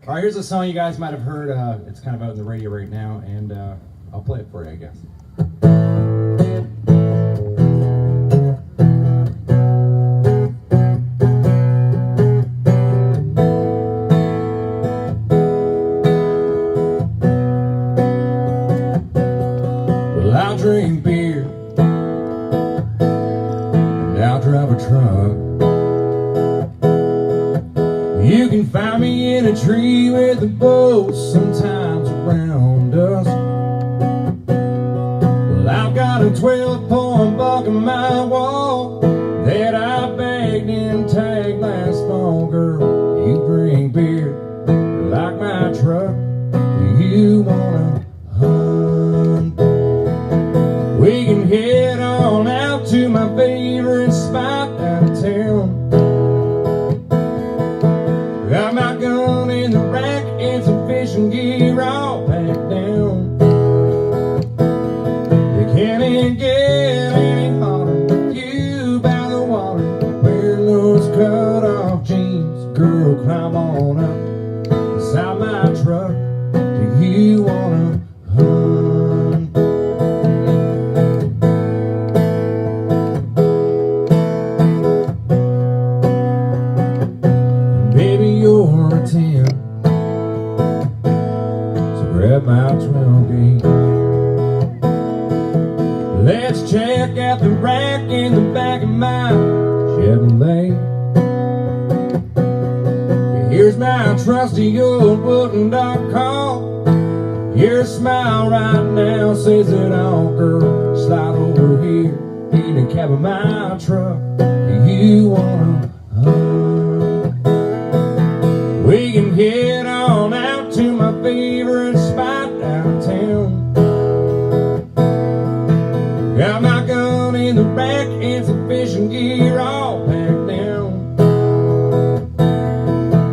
All right, here's a song you guys might have heard. It's kind of out in the radio right now, and I'll play it for you, I guess. Well, I drink beer, and I'll drive a truck. You can find me in a tree with the boats sometimes around us. Well, I've got a 12-point buck on my wall that I bagged and tagged last fall. Girl, you bring beer like my truck. Do you wanna hunt? We can head on out to my favorite spot out of town. Got my gun in the rack and some fishing gear all packed down. You can't get any hotter with you by the water, wearing those cut-off jeans. Girl, climb on up inside my truck. Do you wanna hunt? Baby, you're a 10, so grab my 12 gauge. Let's check out the rack in the back of my Chevrolet. Here's my trusty old wooden dog call. Your smile right now says it all. Girl, slide over here in the cab of my truck. Do you wanna hunt? We can head on out to my favorite spot out of town. Got my gun in the rack and some fishing gear all packed down.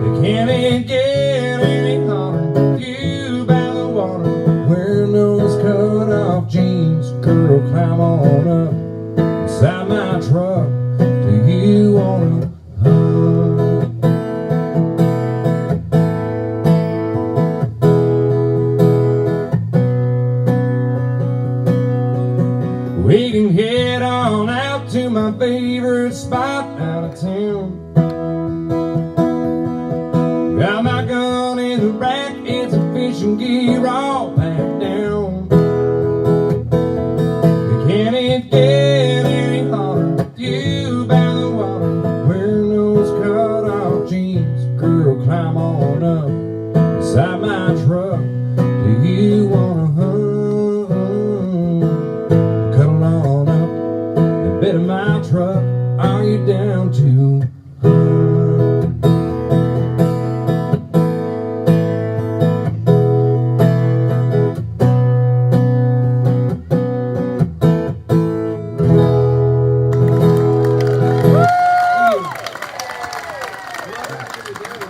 You can't get any hotter with you by the water, wearing those cut-off jeans. Girl, climb on up inside my truck. Do you wanna hunt? We can head on out to my favorite spot out of town. Got my gun in the rack and some fishing gear all packed down. You can't get any hotter with you by the water, wearing those cut-off jeans. Girl, climb on up inside my truck. Do you wanna hunt? Bit of my truck, are you down to hunt?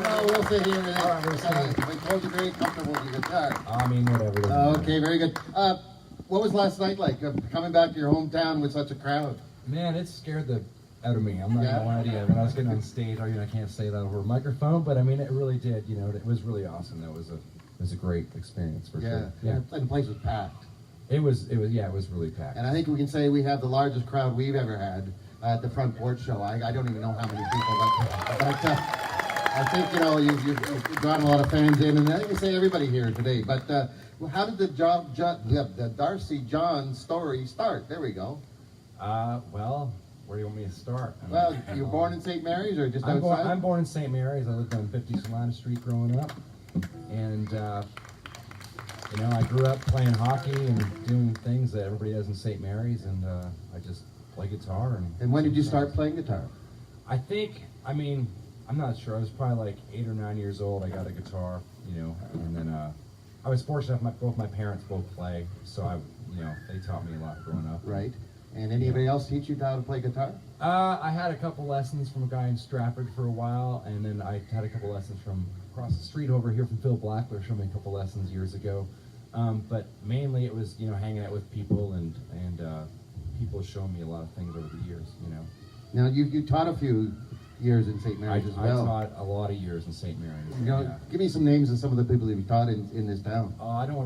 No, we'll sit here and we told you very comfortable with your guitar. I mean, whatever. Okay, very good. What was last night like? Coming back to your hometown with such a crowd? Man, it scared the out of me. I'm not Yeah. gonna lie to you. When I was getting on stage, I can't say that over a microphone, but I mean, it really did. You know, it was really awesome. It was a great experience for sure. Yeah. And the place was packed. It was really packed. And I think we can say we have the largest crowd we've ever had at the Front Porch Show. I don't even know how many people, but I think, you know, you've gotten a lot of fans in, and I think we say everybody here today. But how did the Darcy John story start? There we go. Well, where do you want me to start? Well, you were born in St. Mary's or just outside? I'm born in St. Mary's. I lived on 50 Salina Street growing up. And, you know, I grew up playing hockey and doing things that everybody does in St. Mary's. And I just play guitar. And when did you start playing guitar? I think, I'm not sure. I was probably like 8 or 9 years old. I got a guitar, you know, and then I was fortunate enough, both my parents both play. So, they taught me a lot growing up. Right. And anybody else teach you how to play guitar? I had a couple lessons from a guy in Stratford for a while, and then I had a couple lessons from across the street over here from Phil Blackler, showed me a couple lessons years ago. But mainly it was, hanging out with people and people showing me a lot of things over the years, Now you taught a few years in St. Mary's as well. I taught a lot of years in St. Mary's. You know, give me some names of some of the people you've taught in this town. Oh, I don't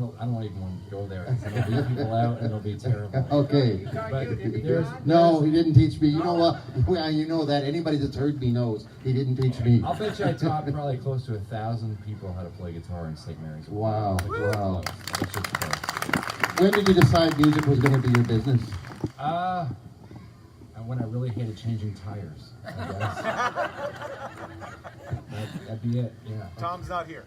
even want to go there. It'll beat people out and it'll be terrible. Okay. But there's No, he didn't teach me. You know what? Well, you know that. Anybody that's heard me knows he didn't teach me. I'll bet you I taught probably close to 1,000 people how to play guitar in St. Mary's. Wow, wow. That's just close. When did you decide music was going to be your business? And when I really hated changing tires, I guess. That'd be it, yeah. Tom's not here.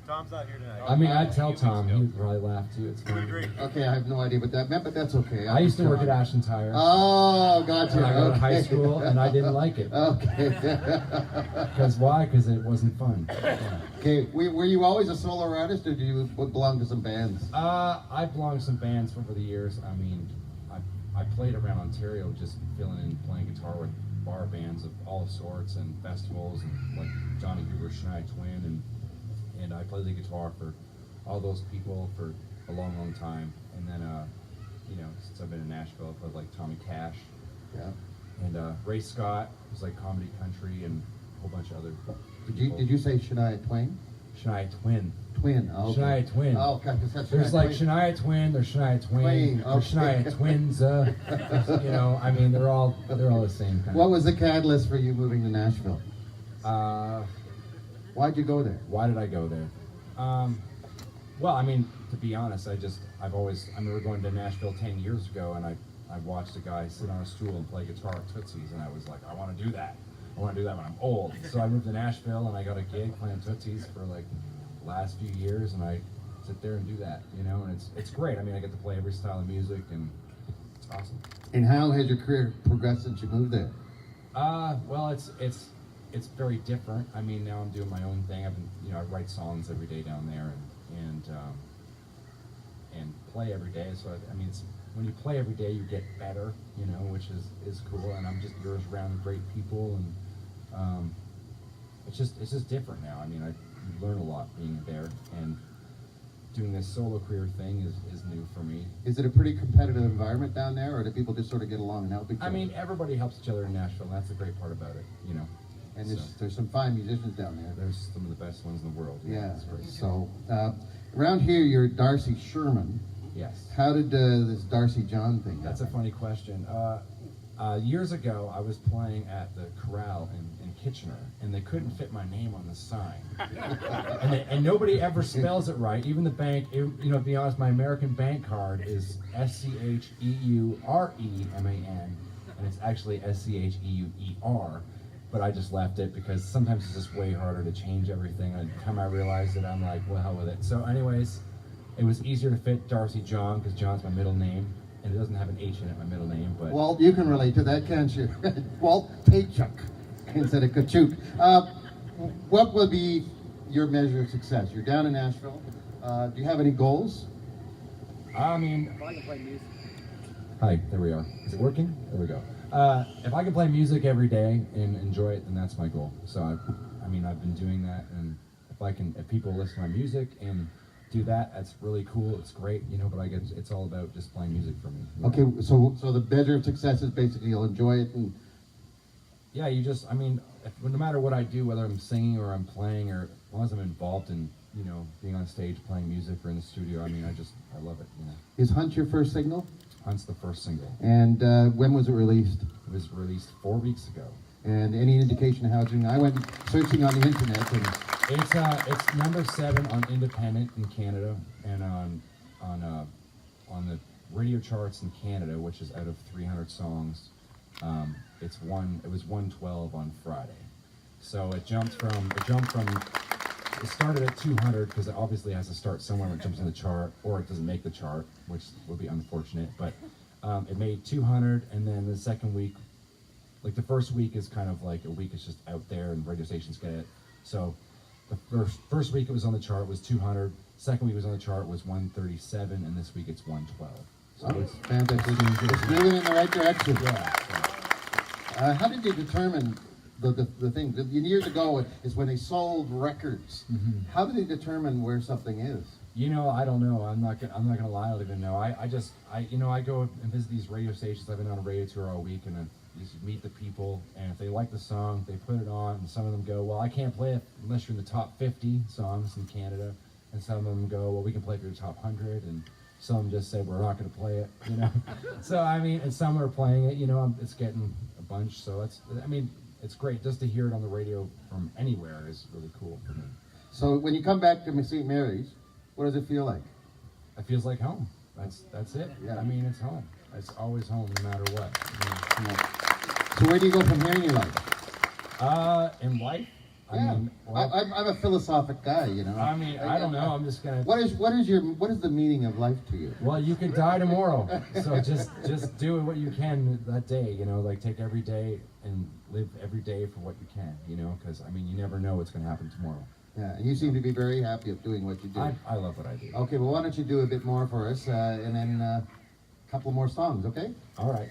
Tom's not here tonight. I mean, I'd tell Tom, he would probably laugh too. It's fine. Okay, I have no idea what that meant, but that's okay. I used to work at Ashton Tire. Oh, gotcha. When I go to Okay. high school, and I didn't like it. Okay. Because why? Because it wasn't fun. Yeah. Okay, were you always a solo artist, or do you belong to some bands? I belonged to some bands over the years. I mean, I played around Ontario just filling in, playing guitar with bar bands of all sorts and festivals, and like Johnny Hoover, Shania Twain, and I played the guitar for all those people for a long, long time. And then, you know, since I've been in Nashville, I played like Tommy Cash. Yeah. And Ray Scott was like comedy country and a whole bunch of other people. Did you say Shania Twain? Shania Twin. Twin. Oh, okay. Shania Twin. Oh, okay. 'Cause that's There's Shania like Twain. Shania Twin, there's Shania Twain, Twain, there's okay. Shania Twins. You know, I mean, they're all the same kind. What was the catalyst for you moving to Nashville? Why'd you go there? Why did I go there? Well, I mean, to be honest, I remember going to Nashville 10 years ago, and I watched a guy sit on a stool and play guitar at Tootsie's, and I was like, I want to do that. I want to do that when I'm old. So I moved to Nashville, and I got a gig playing Tootsie's for like the last few years, and I sit there and do that, you know, and it's great. I mean, I get to play every style of music, and it's awesome. And how has your career progressed since you moved there? Well, it's very different. I mean, now I'm doing my own thing. I write songs every day down there, and play every day. So I mean, when you play every day, you get better, you know, which is cool. And I'm just around great people, and it's just different now. I mean, you learn a lot being there, and doing this solo career thing is new for me. Is it a pretty competitive environment down there, or do people just sort of get along and help each other? I mean, everybody helps each other in Nashville, and that's the great part about it, you know. And So, there's some fine musicians down there. there's some of the best ones in the world. Yeah. It's great. So around here, you're Darcy Sherman. Yes. How did this Darcy John thing That's a happen? funny question. Years ago, I was playing at the Corral in Kitchener, and they couldn't fit my name on the sign. and nobody ever spells it right. Even the bank, you know, to be honest, my American bank card is SCHEUREMAN, and it's actually SCHEUER. But I just left it because sometimes it's just way harder to change everything. And by the time I realized it, I'm like, well, hell with it. So anyways, it was easier to fit Darcy John because John's my middle name. And it doesn't have an H in it, my middle name. But Walt, you can relate to that, can't you? Walt Paychuk instead of Kachuk. What would be your measure of success? You're down in Nashville. Do you have any goals? I mean, If I can play music. hi, there we are. Is it working? There we go. If I can play music every day and enjoy it, then that's my goal. So I mean, I've been doing that, and if people listen to my music and do that, that's really cool. It's great, you know. But I guess it's all about just playing music for me. you know? Okay, so the measure of success is basically you'll enjoy it, and Yeah, I mean, no matter what I do, whether I'm singing or I'm playing, or as long as I'm involved in, you know, being on stage playing music or in the studio, I mean, I love it, you know. is Hunt your first single? Hunt's the first single. And when was it released? It was released 4 weeks ago. And any indication of how it's doing? I went searching on the internet, and It's number 7 on Independent in Canada, and on the radio charts in Canada, which is out of 300 songs. It was 112 on Friday, so it started at 200 because it obviously has to start somewhere when it jumps in the chart, or it doesn't make the chart, which would be unfortunate. But it made 200, and then the second week, like the first week is kind of like a week it's just out there and radio stations get it. So the first week it was on the chart was 200. Second week it was on the chart was 137, and this week it's 112. So oh, it's fantastic. It's moving in the right direction. yeah. How did you determine the thing? Years ago is when they sold records. Mm-hmm. How do they determine where something is? You know, I don't know. I'm not gonna lie. I don't even know. I go and visit these radio stations. I've been on a radio tour all week, and is you meet the people, and if they like the song, they put it on, and some of them go, well, I can't play it unless you're in the top 50 songs in Canada, and some of them go, well, we can play it for your top 100, and some of them just say, we're not going to play it, you know. So, I mean, and some are playing it, you know, it's getting a bunch, so it's great just to hear it on the radio from anywhere is really cool for me. So when you come back to St. Mary's, what does it feel like? It feels like home. That's it. Yeah. I mean, it's home. It's always home, no matter what. Yeah. So where do you go from here in your life? In life, Yeah. I mean, well, I'm a philosophic guy, you know. I mean, I don't know. I'm just gonna. What is the meaning of life to you? Well, you could die tomorrow, so just do what you can that day. You know, like take every day and live every day for what you can. You know, because I mean, you never know what's going to happen tomorrow. Yeah, and you seem to be very happy of doing what you do. I love what I do. Okay, well, why don't you do a bit more for us, and then a couple more songs, okay? All right.